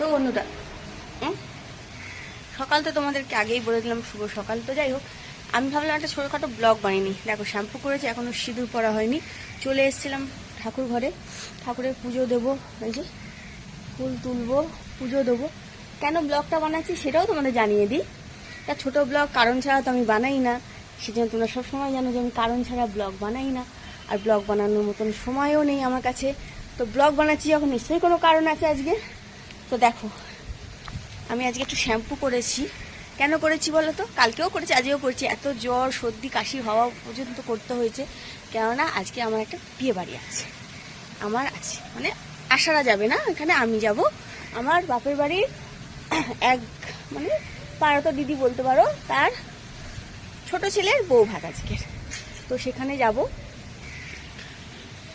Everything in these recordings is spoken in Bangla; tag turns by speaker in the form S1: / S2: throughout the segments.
S1: তো বন্ধুরা, সকাল তো তোমাদেরকে আগেই বলে দিলাম শুভ সকাল। তো যাই হোক, আমি ভাবলাম একটা ছোটোখাটো ব্লগ বানিয়ে। দেখো, শ্যাম্পু করেছি, এখনও সিঁদুর পরা হয়নি। চলে এসেছিলাম ঠাকুর ঘরে, ঠাকুরের পুজো দেবো। এই যে ফুল তুলবো, পুজো দেবো। কেন ব্লগটা বানাচ্ছি সেটাও তোমাদের জানিয়ে দিই। একটা ছোটো ব্লগ কারণ ছাড়া তো আমি বানাই না, সেজন্য তোমরা সবসময় জানো যে আমি কারণ ছাড়া ব্লগ বানাই না। আর ব্লগ বানানোর মতন সময়ও নেই আমার কাছে। তো ব্লগ বানাচ্ছি যখন, নিশ্চয়ই কোনো কারণ আছে আজকে। তো দেখো, আমি আজকে একটু শ্যাম্পু করেছি। কেন করেছি বলো তো? কালকেও করেছি, আজকেও করছি। এত জ্বর, সর্দি, কাশি হওয়া পর্যন্ত করতে হয়েছে, কেননা আজকে আমার একটা বিয়ে বাড়ি আছে। আমার আছে মানে আশারা যাবে না, এখানে আমি যাব। আমার বাপের বাড়ির এক মানে পাড়াতো দিদি বলতে পারো, তার ছোট ছেলের বউ ভাত আজকের। তো সেখানে যাব।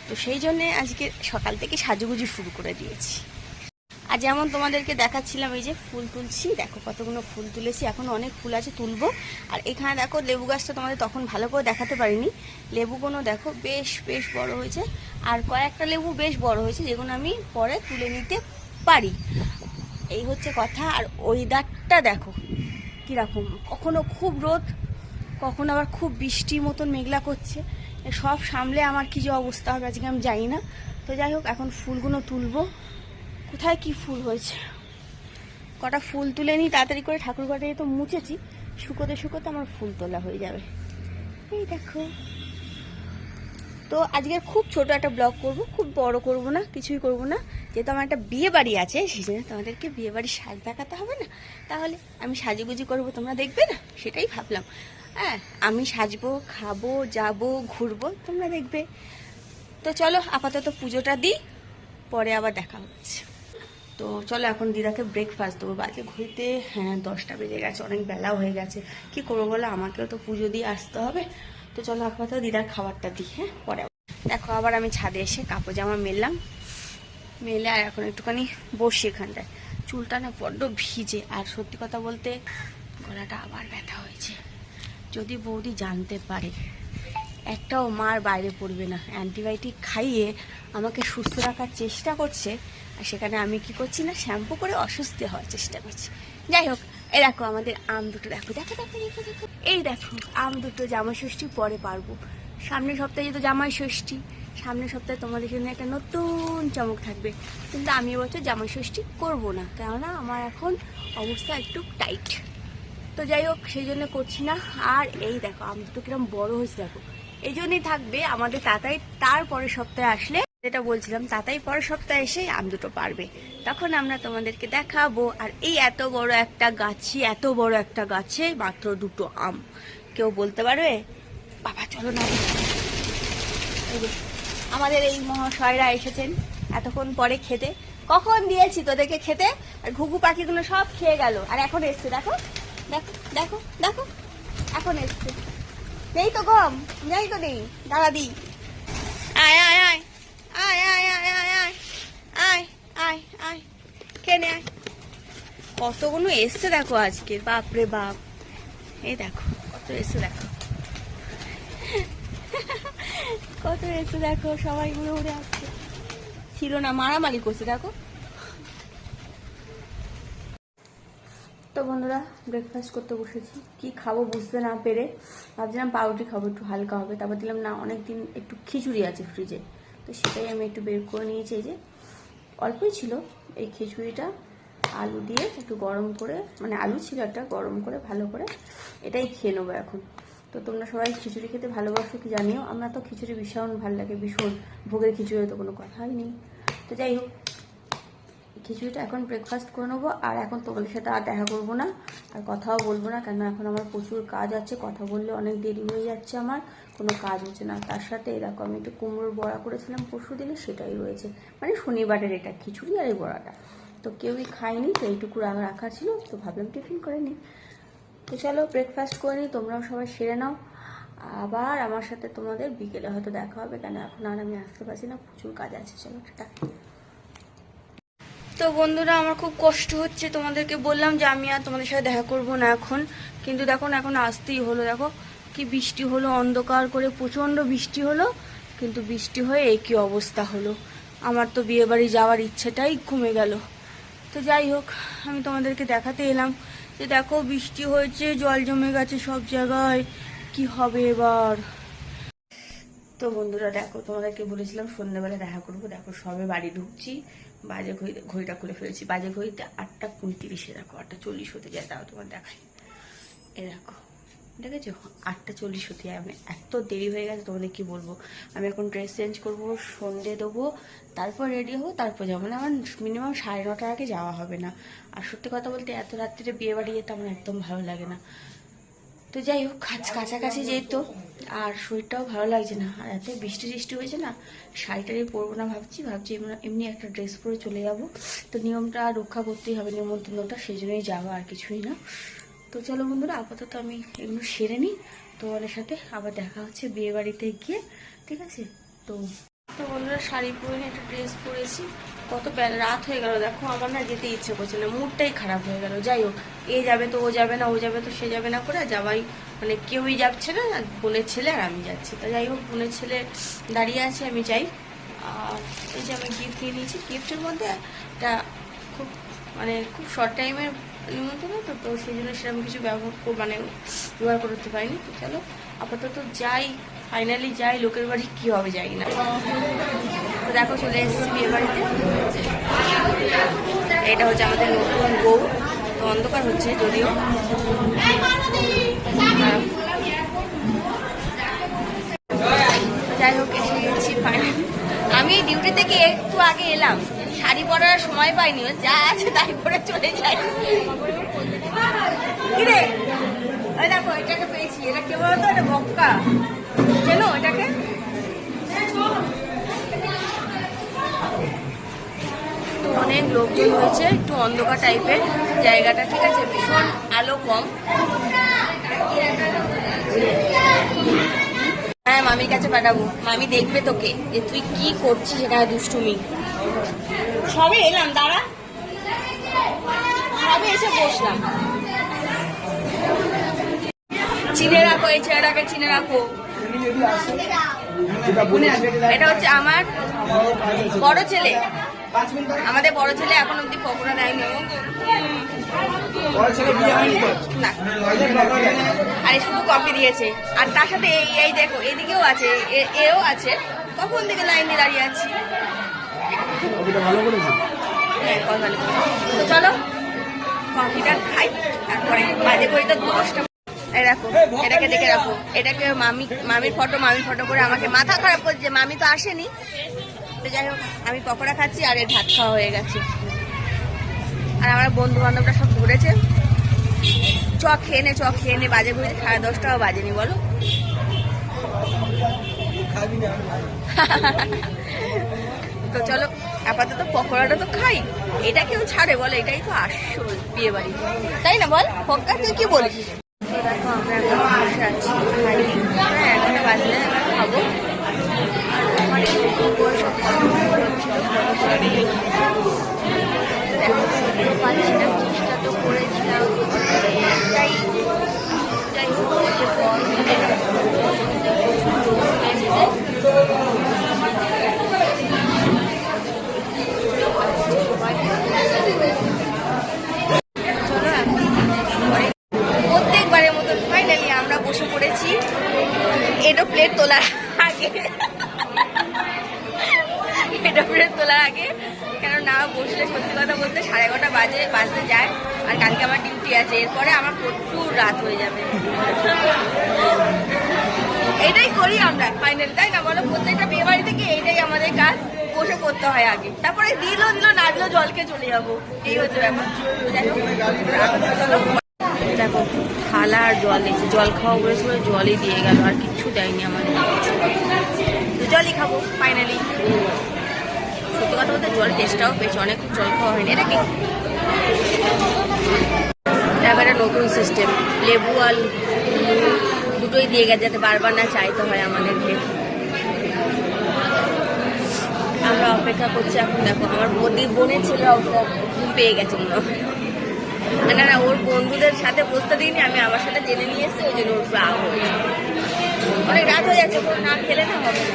S1: তো সেই জন্যে আজকে সকাল থেকে সাজুগুজু শুরু করে দিয়েছি। আর যেমন তোমাদেরকে দেখাচ্ছিলাম, এই যে ফুল তুলছি, দেখো কতগুলো ফুল তুলেছি। এখনো অনেক ফুল আছে, তুলবো। আর এখানে দেখো লেবু গাছটা তোমাদের তখন ভালো করে দেখাতে পারিনি। লেবুগুলো দেখো বেশ বেশ বড় হয়েছে। আর কয়েকটা লেবু বেশ বড় হয়েছে, যেগুলো আমি পরে তুলে নিতে পারি। এই হচ্ছে কথা। আর ওয়েদারটা দেখো কীরকম, কখনো খুব রোদ, কখনো আবার খুব বৃষ্টির মতন মেঘলা করছে। সব সামলে আমার কী যে অবস্থা হবে আজকে আমি জানি না। তো যাই হোক, এখন ফুলগুলো তুলবো। কোথায় কি ফুল হয়েছে, কটা ফুল তুলে নিই তাড়াতাড়ি করে। ঠাকুর ঘরে তো মুছেছি, শুকোতে শুকোতে আমার ফুল তোলা হয়ে যাবে। এই দেখো। তো আজকের খুব ছোট একটা ব্লগ করব, খুব বড় করব না, কিছুই করব না। যেহেতু আমার একটা বিয়ে বাড়ি আছে, সেই জন্য তোমাদেরকে বিয়ে বাড়ির সাজ দেখাতে হবে না? তাহলে আমি সাজুগুজি করবো, তোমরা দেখবে না? সেটাই ভাবলাম। হ্যাঁ, আমি সাজবো, খাবো, যাবো, ঘুরবো, তোমরা দেখবে। তো চলো আপাতত পুজোটা দিই, পরে আবার দেখা হচ্ছে। তো চলো এখন দিদাকে ব্রেকফাস্ট দেবো। বাজে ঘুরতে 10টা বেজে গেছে, অনেক বেলাও হয়ে গেছে। কি করবো বলো, আমাকেও তো পুজো দিয়ে আসতে হবে। তো চলো আপাতত দিদার খাবারটা দিই, পরে। দেখো, আবার আমি ছাদে এসে কাপড় জামা মেললাম, মেলে আর এখন একটুখানি বসি এখানটায়। চুলটা না বড্ড ভিজে, আর সত্যি কথা বলতে গলাটা আবার ব্যথা হয়েছে। যদি বৌদি জানতে পারে, একটাও মার বাইরে পড়বে না। অ্যান্টিবায়োটিক খাইয়ে আমাকে সুস্থ রাখার চেষ্টা করছে, আর সেখানে আমি কি করছি না, শ্যাম্পু করে অসুস্থ হওয়ার চেষ্টা করছি। যাই হোক, এই দেখো আমাদের আম দুটো, দেখো দেখো দেখো দেখো দেখো, এই দেখো আম দুটো। জামাই ষষ্ঠী পরে পারবো, সামনের সপ্তাহে যেহেতু জামাই ষষ্ঠী, সামনের সপ্তাহে তোমাদের জন্য একটা নতুন চমক থাকবে। কিন্তু আমি এবছর জামাই ষষ্ঠী করবো না, কেননা আমার এখন অবস্থা একটু টাইট। তো যাই হোক, সেই জন্য করছি না। আর এই দেখো আম দুটো কিরম বড় হয়েছে, দেখো। এই জন্যই থাকবে আমাদের তাতাই তারপরের সপ্তাহে আসলে, যেটা বলছিলাম, তাতাই পরের সপ্তাহে এসে আম দুটো পারবে, তখন আমরা তোমাদেরকে দেখাবো। আর এই এত বড় একটা গাছে মাত্র দুটো আম, কেউ বলতে পারবে? বাবা চলো না, এই যে আমাদের এই মহাশয়রা এসেছেন এতক্ষণ পরে খেতে। কখন দিয়েছি তোদেরকে খেতে, আর ঘুঘু পাখিগুলো সব খেয়ে গেল, আর এখন এসছে। দেখো দেখো দেখো দেখো, এখন এসছে। নেই তো গম, নেই তো, নেই, দাঁড়া দিই। আয় আয় আয় আয় আয় আয় আয় আয় আয় আয় আয়, খেয়ে আয়। কতগুলো এসছে দেখো আজকে, বাপরে বাপ। এই দেখো কত এসছে, দেখো কত এসছে, দেখো সবাই উড়ে উড়ে আসছে। ছিল না, মারামারি করছে দেখো। তো বন্ধুরা, ব্রেকফাস্ট করতে বসেছি। কি খাবো বুঝতে না পেরে ভাবছিলাম পাউরুটি খাবো, একটু হালকা হবে। তারপর দিলাম না, অনেকদিন একটু খিচুড়ি আছে ফ্রিজে, তো সেটাই আমি একটু বের করে নিয়েছি। এই যে অল্পই ছিল, এই খিচুড়িটা আলু দিয়ে একটু গরম করে, মানে আলু ছিল একটা, গরম করে ভালো করে এটাই খেয়ে নেবো এখন। তো তোমরা সবাই খিচুড়ি খেতে ভালোবাসো কি জানিও। আমরা তো খিচুড়ি ভীষণ ভালো লাগে, ভীষণ। ভোগের খিচুড়ি তো কোনো কথাই নেই। তো যাই হোক, খিচুড়িটা এখন ব্রেকফাস্ট করে নেবো। আর এখন তোমাদের সাথে আর দেখা করবো না, আর কথাও বলবো না, কেন এখন আমার প্রচুর কাজ আছে। কথা বললে অনেক দেরি হয়ে যাচ্ছে, আমার কোনো কাজ হচ্ছে না। তার সাথে এরকম আমি একটু কুমড়োর বড়া করেছিলাম পরশু দিনে, সেটাই রয়েছে, মানে শনিবারের এটা খিচুড়ি আর এই বড়াটা। তো কেউই খায়নি, তো এইটুকু রাখা ছিল, তো ভাবলাম টিফিন করে নিই। তো চলো ব্রেকফাস্ট করে নিই, তোমরাও সবাই সেরে নাও। আবার আমার সাথে তোমাদের বিকেলে হয়তো দেখা হবে, কেন এখন আর আমি আসতে পারছি না, প্রচুর কাজ আছে। চলো টাটা। তো বন্ধুরা, আমার খুব কষ্ট হচ্ছে, তোমাদেরকে বললাম যে আমি আর তোমাদের সাথে দেখা করব না এখন, কিন্তু দেখো না, এখন আসতেই হলো। দেখো কি বৃষ্টি হলো, অন্ধকার করে প্রচণ্ড বৃষ্টি হলো, কিন্তু বৃষ্টি হয়ে এই কি অবস্থা হলো। আমার তো বিয়ে বাড়ি যাওয়ার ইচ্ছেটাই কমে গেল। তো তো যাই হোক, আমি তোমাদেরকে দেখাতে এলাম যে দেখো বৃষ্টি হয়েছে, জল জমে গেছে সব জায়গায়, কি হবে এবার। তো বন্ধুরা দেখো, তোমাদেরকে বলেছিলাম সন্ধ্যাবেলা দেখা করবো, দেখো সবে বাড়ি ঢুকছি, বাজে ঘড়িটা খুলে ফেলেছি, বাজে ঘড়িতে 8:35, দেখো 8:40 হতে যায়, তাও তোমার দেখাই। এ দেখো দেখেছো 8:40 হতে যায়, মানে এত দেরি হয়ে গেছে তোমাদের কি বলবো। আমি এখন ড্রেস চেঞ্জ করবো, সন্ধে দেবো, তারপর রেডি হবো, তারপর যাবো। মানে আমার মিনিমাম 9:30 আগে যাওয়া হবে না। আর সত্যি কথা বলতে এত রাত্রিরে বিয়ে বাড়ি যেতে আমার একদম ভালো লাগে না। তো যাই হোক, কাছাকাছি যেহেতু, আর শরীরটাও ভালো লাগছে না, আর এত বৃষ্টি টিষ্টি হয়েছে না, শাড়ি টাড়ি পরবো না ভাবছি এমনি একটা ড্রেস পরে চলে যাব। তো নিয়মটা রক্ষা করতেই হবে, নিমন্ত্রণটা, সেই জন্যই যাওয়া, আর কিছুই না। তো চলো বন্ধুরা, আপাতত আমি এগুলো সেরে নিই, তোমাদের সাথে আবার দেখা হচ্ছে বিয়ে বাড়িতে গিয়ে, ঠিক আছে? তো তো বন্ধুরা, শাড়ি পরে একটা ড্রেস পরেছি, কত রাত হয়ে গেল দেখো, আমার না যেতে ইচ্ছে করছে না, মুডটাই খারাপ হয়ে গেল। যাই হোক, এ যাবে তো ও যাবে না, ও যাবে তো সে যাবে না করে যাবাই, মানে কেউই যাচ্ছে না, বোনের ছেলে আর আমি যাচ্ছি। তো যাই হোক, বোনের ছেলে দাঁড়িয়ে আছে, আমি যাই। আর এই যে আমি গিফট নিয়ে নিয়েছি, গিফটের মধ্যে একটা খুব শর্ট টাইমের নিমন্ত্রণ, তো সেই জন্য সেরকম কিছু ব্যবহার করতে পারিনি। তো চলো আপাতত যাই, ফাইনালি যাই, লোকের বাড়ি কি হবে যাই না। তো দেখো চলে এসেছি বিয়ে বাড়িতে, এটা হচ্ছে আমাদের নতুন বউ। তো অন্ধকার হচ্ছে যদিও, যাই হোক এসে গেছি ফাইনালি। আমি ডিউটি থেকে একটু আগে এলাম, শাড়ি পরার সময় পাইনি, যা আছে তাই পরে চলে যাই। কিরে ওই দেখো, এটাকে পেয়েছি, এটা কে বলতো, এটা বক্কা, চেনো এটাকে? তো অনেক লোকজন হয়েছে, একটু অন্ধকার টাইপের জায়গাটা, ঠিক আছে, ভীষণ আলো কম। হ্যাঁ, মামির কাছে পাঠাবো, মামি দেখবে তোকে যে তুই কি করছিস এখানে দুষ্টুমি। সবে এলাম, দাঁড়া, সবে এসে বসলাম। চিনে রাখো, এই ছেলেটাকে চিনে রাখো। এটা হচ্ছে আমার বড় ছেলে, আমাদের বড় ছেলে এখন অব্দি পকোড়া দেয়নি, আরে শুধু কফি দিয়েছে। আর তার সাথে এই দেখো, এদিকেও আছে, এও আছে, কখন থেকে লাইন দিয়ে দাঁড়িয়ে আছি। হ্যাঁ, তো চলো কফিটা খাই, তারপরে বাজে করে তো 10টা। এই দেখো, এটাকে দেখে রাখো, এটাকে মামির ফটো করে আমাকে মাথা খারাপ করছে, মামি তো আসেনি। তো যাই হোক, আমি পকোড়া খাচ্ছি আর এর ভাত খাওয়া হয়ে গেছে। আর আমার বন্ধু বান্ধবরা সব ঘুরেছে, চ খেয়ে নে, বাজে ঘুরে 10:30টাও বাজেনি, বলো। তো চলো আপাতত পকোড়াটা তো খাই, এটা কেউ ছাড়ে বলো, এটাই তো আসল বিয়ে বাড়ি, তাই না বল পক্কা, তুই কি বলিস? দেখো আমরা এখন বসে আছি, খাইনি, হ্যাঁ 11টা বাজলে খাবো। আর ওখানে সব দেখো পাচ্ছি না, চেষ্টা তো করেছিলাম, যাই হোক প্রত্যেকবারের মতো ফাইনালি আমরা বসে পড়েছি, এটা প্লেট তোলার আগে, কেন না বসলে সত্যি কথা বলতে 11:30 বাজতে যায়, আর কালকে আমার ডিউটি আছে, এরপরে আমার প্রচুর রাত হয়ে যাবে। এটাই করি আমরা ফাইনাল, তাই না বলো? প্রত্যেকটা বিয়ে বাড়ি থেকে এইটাই আমাদের কাজ, বসে করতে হয় আগে, তারপরে দিল না দিল জলকে চলে যাবো, এই হচ্ছে ব্যাপার। দেখো থালা আর জল দিয়েছে, জল খাওয়া বলেছিল, জলই দিয়ে গেল, আর কিচ্ছু দেয়নি আমাদের, জলই খাবো ফাইনালি। সত্যি কথা বলতে জল টেস্টটাও পেয়েছে, অনেক জল খাওয়া হয়নি। এটা কি এবারে নতুন সিস্টেম, লেবু আর দুটোই দিয়ে গেছে, যাতে বারবার না চাইতে হয় আমাদেরকে। আমরা অপেক্ষা করছি এখন। দেখো আমার বোনের ছেলেরা ঘুম পেয়ে গেছে মনে হয়, না ওর বন্ধুদের সাথে বসতে দিইনি, আমি আমার সাথে জেনে নিয়ে এসছি, ওই জন্য ওর অনেক রাত হয়ে যাচ্ছে, না খেলে না হবে না।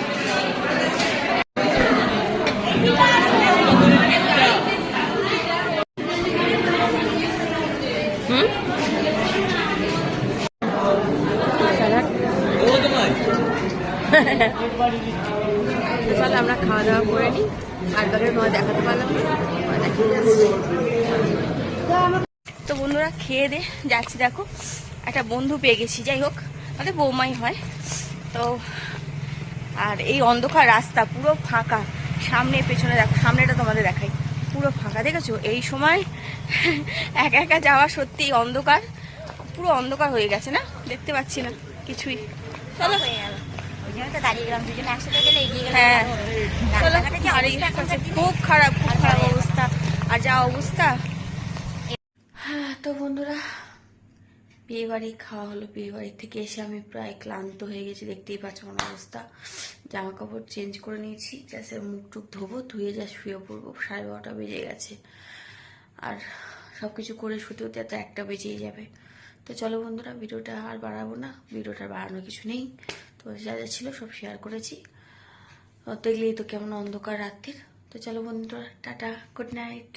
S1: তো চলো আমরা খাওয়া দাওয়া করে নিই, আর বাকি তোমায় দেখাতে পারলাম না, দেখিয়ে যাচ্ছি। তো বন্ধুরা খেয়ে দে যাচ্ছি, দেখো একটা বন্ধু পেয়ে গেছি, যাই হোক আমাদের বৌমাই হয় তো। আর এই অন্ধকার রাস্তা পুরো ফাঁকা, সামনে পেছনে দেখো, সামনেটা তোমাদের দেখাই, পুরো ফাঁকা দেখেছো। এই সময় একা একা যাওয়া সত্যি অন্ধকার, পুরো অন্ধকার হয়ে গেছে না, দেখতে পাচ্ছি না কিছুই। চলো হ্যাঁ চলো, খুব খারাপ খুব খারাপ অবস্থা, আর যা অবস্থা। তো বন্ধুরা বিয়ে বাড়ি খাওয়া হলো, বিয়ে বাড়ি থেকে এসে আমি প্রায় ক্লান্ত হয়ে গেছি, দেখতেই পাচ্ছ আমার অবস্থা। জামা কাপড় চেঞ্জ করে নিয়েছি, জাস্ট মুখ টুক ধোবো, ধুয়ে যা শুয়ে পড়বো, 12:30 বেজে গেছে। আর সব কিছু করে শুতে হতে তো 1টা বেজেই যাবে। তো চলো বন্ধুরা ভিডিওটা আর বাড়াবো না, ভিডিওটা বাড়ানোর কিছু নেই, তো যা যা ছিল সব শেয়ার করেছি। দেখলেই তো কেমন অন্ধকার রাত্রির। তো চলো বন্ধুরা, টাটা, গুড নাইট।